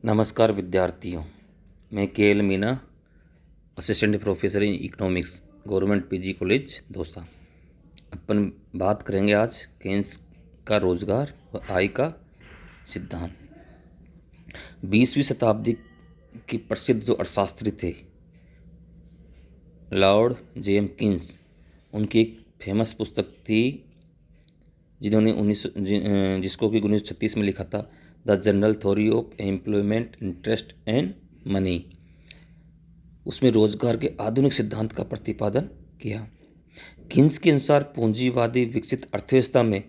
नमस्कार विद्यार्थियों, मैं K L Meena, assistant professor in economics, government PG college Dausa. अपन बात करेंगे आज केन्स का रोजगार व आय का सिद्धांत। 20वीं शताब्दी की प्रसिद्ध जो अर्थशास्त्री थे लॉर्ड जे.एम. कीन्स, उनकी एक फेमस पुस्तक थी जिन्होंने जिसको कि 1936 में लिखा था, the general theory of employment, interest and money. उसमें रोजगार के आधुनिक सिद्धांत का प्रतिपादन किया। कीन्स के अनुसार पूंजीवादी विकसित अर्थव्यवस्था में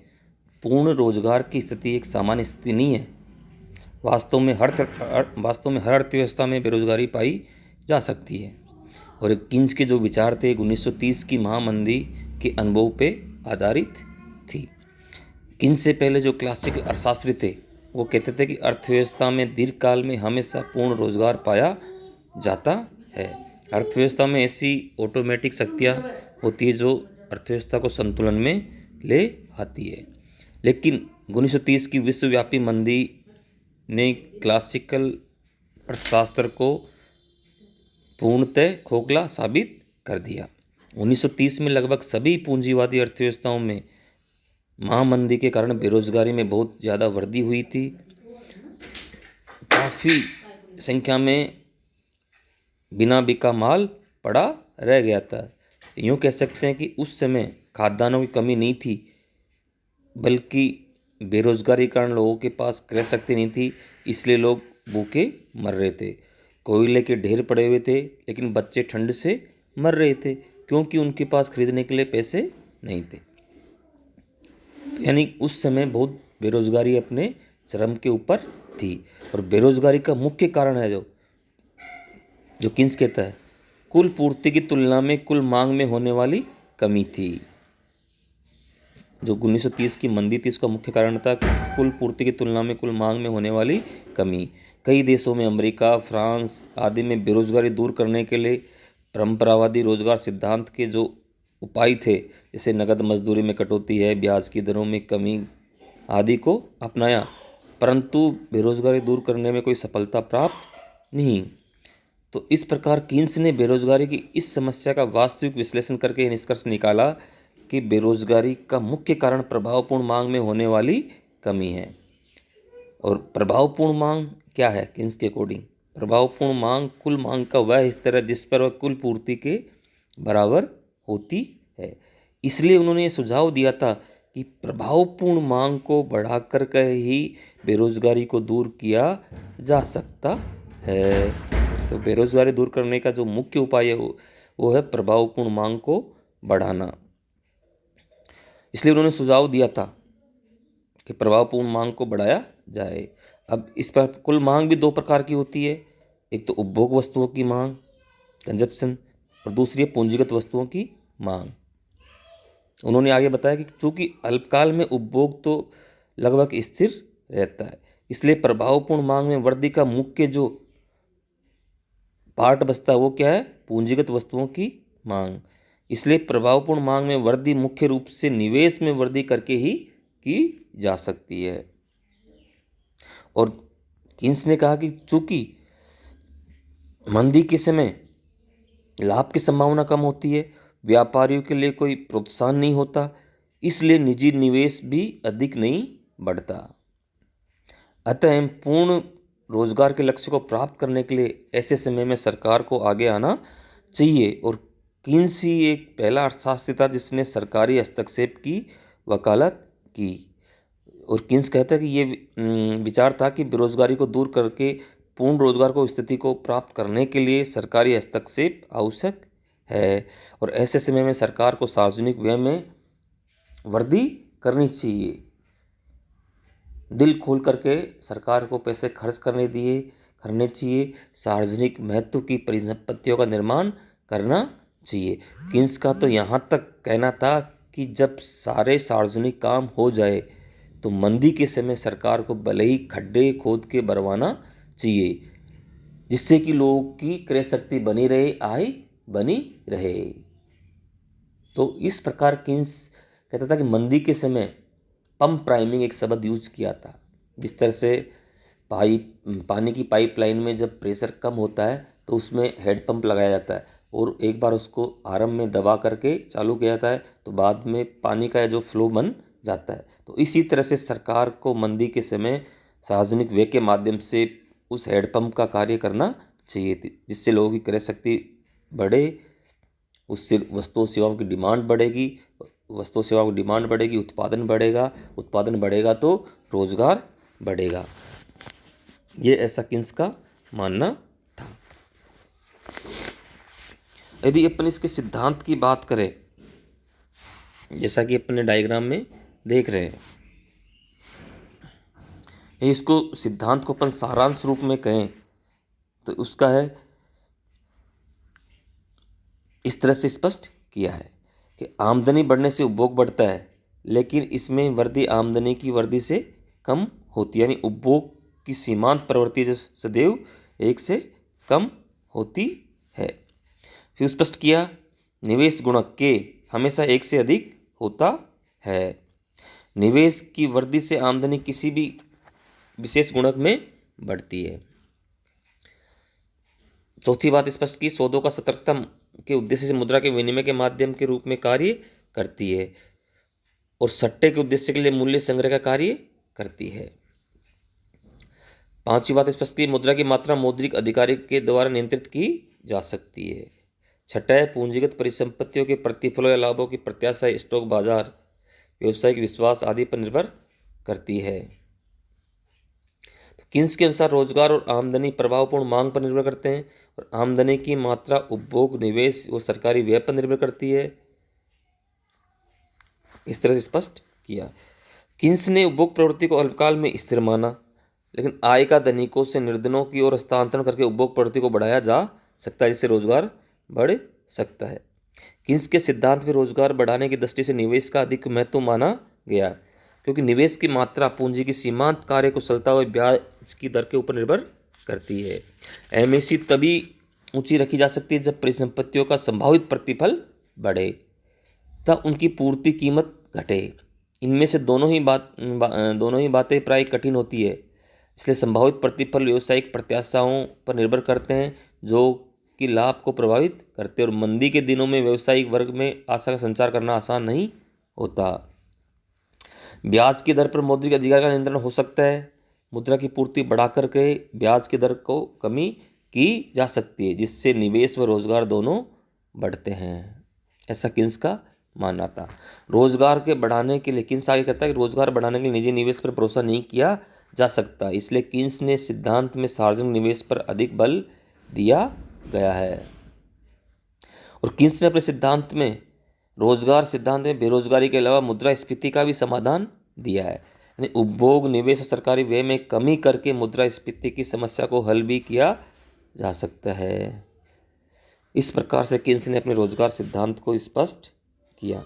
पूर्ण रोजगार की स्थिति एक सामान्य स्थिति नहीं है। वास्तव में हर अर्थव्यवस्था में बेरोजगारी पाई जा सकती है। और कीन्स के जो विचार थे 1930 की महामंदी के अनुभव पे आधारित थी। कीन्स से पहले जो क्लासिकल अर्थशास्त्री थे वो कहते थे कि अर्थव्यवस्था में दीर्घकाल में हमेशा पूर्ण रोजगार पाया जाता है। अर्थव्यवस्था में ऐसी ऑटोमेटिक शक्तियाँ होती है जो अर्थव्यवस्था को संतुलन में ले आती है। लेकिन 1930 की विश्वव्यापी मंदी ने क्लासिकल अर्थशास्त्र को पूर्णतः खोखला साबित कर दिया। 1930 में लगभग सभी पूंजीवादी अर्थव्यवस्थाओं में महामंदी के कारण बेरोजगारी में बहुत ज़्यादा वृद्धि हुई थी। काफ़ी संख्या में बिना बिका माल पड़ा रह गया था। यूँ कह सकते हैं कि उस समय खाद्यान्नों की कमी नहीं थी, बल्कि बेरोजगारी के कारण लोगों के पास क्रय शक्ति नहीं थी, इसलिए लोग भूखे मर रहे थे। कोयले के ढेर पड़े हुए थे, लेकिन बच्चे ठंड से मर रहे थे क्योंकि उनके पास खरीदने के लिए पैसे नहीं थे। तो यानी उस समय बहुत बेरोजगारी अपने चरम के ऊपर थी। और बेरोजगारी का मुख्य कारण है जो कीन्स कहता है, कुल पूर्ति की तुलना में कुल मांग में होने वाली कमी थी। जो 1930 की मंदी थी उसका मुख्य कारण था कुल पूर्ति की तुलना में कुल मांग में होने वाली कमी। कई देशों में, अमेरिका, फ्रांस आदि में बेरोजगारी दूर करने के लिए परंपरावादी रोजगार सिद्धांत के जो उपाय थे, जैसे नगद मजदूरी में कटौती है, ब्याज की दरों में कमी आदि को अपनाया, परंतु बेरोजगारी दूर करने में कोई सफलता प्राप्त नहीं। तो इस प्रकार कीन्स ने बेरोजगारी की इस समस्या का वास्तविक विश्लेषण करके निष्कर्ष निकाला कि बेरोजगारी का मुख्य कारण प्रभावपूर्ण मांग में होने वाली कमी है। और प्रभावपूर्ण मांग क्या है? कीन्स के अकॉर्डिंग प्रभावपूर्ण मांग कुल मांग का वह स्तर है जिस पर वह कुल पूर्ति के बराबर होती है। इसलिए उन्होंने सुझाव दिया था कि प्रभावपूर्ण मांग को बढ़ाकर के ही बेरोजगारी को दूर किया जा सकता है। तो बेरोजगारी दूर करने का जो मुख्य उपाय है वो है प्रभावपूर्ण मांग को बढ़ाना। इसलिए उन्होंने सुझाव दिया था कि प्रभावपूर्ण मांग को बढ़ाया जाए। अब इस पर कुल मांग भी दो प्रकार की होती है, एक तो उपभोग वस्तुओं की मांग, कंजप्शन, और दूसरी है पूंजीगत वस्तुओं की मांग। उन्होंने आगे बताया कि चूंकि अल्पकाल में उपभोग तो लगभग स्थिर रहता है, इसलिए प्रभावपूर्ण मांग में वृद्धि का मुख्य जो पार्ट बचता है वो क्या है? पूंजीगत वस्तुओं की मांग। इसलिए प्रभावपूर्ण मांग में वृद्धि मुख्य रूप से निवेश में वृद्धि करके ही की जा सकती है। और कीन्स ने कहा कि चूंकि मंदी के समय लाभ की संभावना कम होती है, व्यापारियों के लिए कोई प्रोत्साहन नहीं होता, इसलिए निजी निवेश भी अधिक नहीं बढ़ता। अतः पूर्ण रोजगार के लक्ष्य को प्राप्त करने के लिए ऐसे समय में सरकार को आगे आना चाहिए। और कीन्स ही एक पहला अर्थशास्त्री था जिसने सरकारी हस्तक्षेप की वकालत की। और कीन्स कहता है कि ये विचार था कि बेरोजगारी को दूर करके पूर्ण रोजगार को स्थिति को प्राप्त करने के लिए सरकारी हस्तक्षेप आवश्यक है। और ऐसे समय में सरकार को सार्वजनिक व्यय में वृद्धि करनी चाहिए। दिल खोल करके सरकार को पैसे खर्च करने चाहिए। सार्वजनिक महत्व की परिसंपत्तियों का निर्माण करना चाहिए। कीन्स का तो यहाँ तक कहना था कि जब सारे सार्वजनिक काम हो जाए तो मंदी के समय सरकार को भले ही खड्डे खोद के भरवाना चाहिए, जिससे कि लोगों की क्रय शक्ति बनी रहे, आय बनी रहे। तो इस प्रकार कीन्स कहता था कि मंदी के समय पंप प्राइमिंग एक शब्द यूज किया था। जिस तरह से पानी की पाइपलाइन में जब प्रेशर कम होता है तो उसमें हेड पंप लगाया जाता है और एक बार उसको आरंभ में दबा करके चालू किया जाता है तो बाद में पानी का जो फ्लो बन जाता है। तो इसी तरह से सरकार को मंदी के समय सार्वजनिक व्यय के माध्यम से उस हेडपम्प का कार्य करना चाहिए थी, जिससे लोगों की क्रय शक्ति बढ़े, उससे वस्तुओं सेवाओं की डिमांड बढ़ेगी, वस्तुओं सेवाओं की डिमांड बढ़ेगी, उत्पादन बढ़ेगा, उत्पादन बढ़ेगा तो रोजगार बढ़ेगा। ये ऐसा किन्स का मानना था। यदि अपन इसके सिद्धांत की बात करें, जैसा कि अपने डायग्राम में देख रहे हैं, इसको सिद्धांत को अपन सारांश रूप में कहें तो उसका है इस तरह से स्पष्ट किया है कि आमदनी बढ़ने से उपभोग बढ़ता है, लेकिन इसमें वृद्धि आमदनी की वृद्धि से कम होती है, यानी उपभोग की सीमांत प्रवृत्ति जो सदैव एक से कम होती है। फिर स्पष्ट किया निवेश गुणक के हमेशा एक से अधिक होता है। निवेश की वृद्धि से आमदनी किसी भी विशेष गुणक में बढ़ती है। चौथी बात स्पष्ट की सौदों का सतर्कता के उद्देश्य से मुद्रा के विनिमय के माध्यम के रूप में कार्य करती है और सट्टे के उद्देश्य के लिए मूल्य संग्रह का कार्य करती है। पांचवी बात स्पष्ट की मुद्रा की मात्रा मौद्रिक अधिकारी के द्वारा नियंत्रित की जा सकती है। छठा है पूंजीगत परिसंपत्तियों के प्रतिफलों या लाभों की प्रत्याशा स्टॉक बाजार, व्यावसायिक विश्वास आदि पर निर्भर करती है। तो किन्स के अनुसार रोजगार और आमदनी प्रभावपूर्ण मांग पर निर्भर करते हैं और आमदनी की मात्रा उपभोग, निवेश और सरकारी व्यय पर निर्भर करती है। इस तरह से स्पष्ट किया। किन्स ने उपभोग प्रवृत्ति को अल्पकाल में स्थिर माना, लेकिन आय का धनिकों से निर्धनों की ओर हस्तांतरण करके उपभोग प्रवृत्ति को बढ़ाया जा सकता है, जिससे रोजगार बढ़ सकता है। किन्स के सिद्धांत में रोजगार बढ़ाने की दृष्टि से निवेश का अधिक महत्व माना गया, क्योंकि निवेश की मात्रा पूंजी की सीमांत कार्य कुशलता व ब्याज की दर के ऊपर निर्भर करती है। एमएसी तभी ऊंची रखी जा सकती है जब परिसंपत्तियों का संभावित प्रतिफल बढ़े तथा उनकी पूर्ति कीमत घटे। इनमें से दोनों ही बातें प्राय कठिन होती है, इसलिए संभावित प्रतिफल व्यावसायिक प्रत्याशाओं पर निर्भर करते हैं जो कि लाभ को प्रभावित करते हैं और मंदी के दिनों में व्यावसायिक वर्ग में आशा का संचार करना आसान नहीं होता। ब्याज की दर पर मौद्रिक अधिकार का नियंत्रण हो सकता है। मुद्रा की पूर्ति बढ़ा करके ब्याज की दर को कमी की जा सकती है, जिससे निवेश व रोजगार दोनों बढ़ते हैं। ऐसा किन्स का मानना था। रोजगार के बढ़ाने के लिए किन्स आगे कहता है कि रोजगार बढ़ाने के लिए निजी निवेश पर भरोसा नहीं किया जा सकता, इसलिए किन्स ने सिद्धांत में सार्वजनिक निवेश पर अधिक बल दिया गया है। और किन्स ने अपने सिद्धांत में रोजगार सिद्धांत में बेरोजगारी के अलावा मुद्रास्फीति का भी समाधान दिया है, यानी उपभोग, निवेश और सरकारी व्यय में कमी करके मुद्रास्फीति की समस्या को हल भी किया जा सकता है। इस प्रकार से किन्स ने अपने रोजगार सिद्धांत को स्पष्ट किया।